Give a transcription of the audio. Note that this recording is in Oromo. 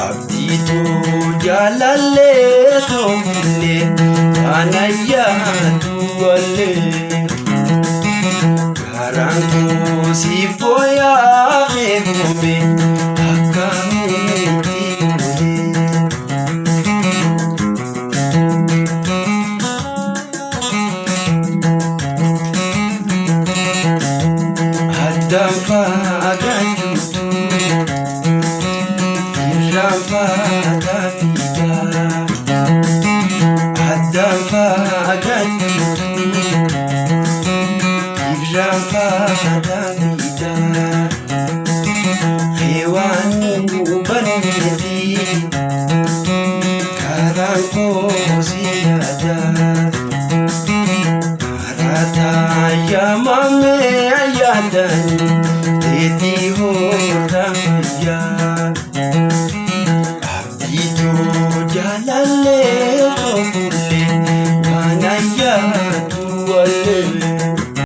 Abdiitu jaalallee tokkollee waan ayyaatu wallee garaan koo siif booyaa eegume akkamitti addaan fagaattuutu irraan fagaattiidha addaan fagaattuutu irraan fagaattiidha heewaan hubanneeti karaan koo si yaada marataa yaamamee ayyaadani teetii hooraan fayyaa abdiitu jaalallee tokkollee waan ayyaa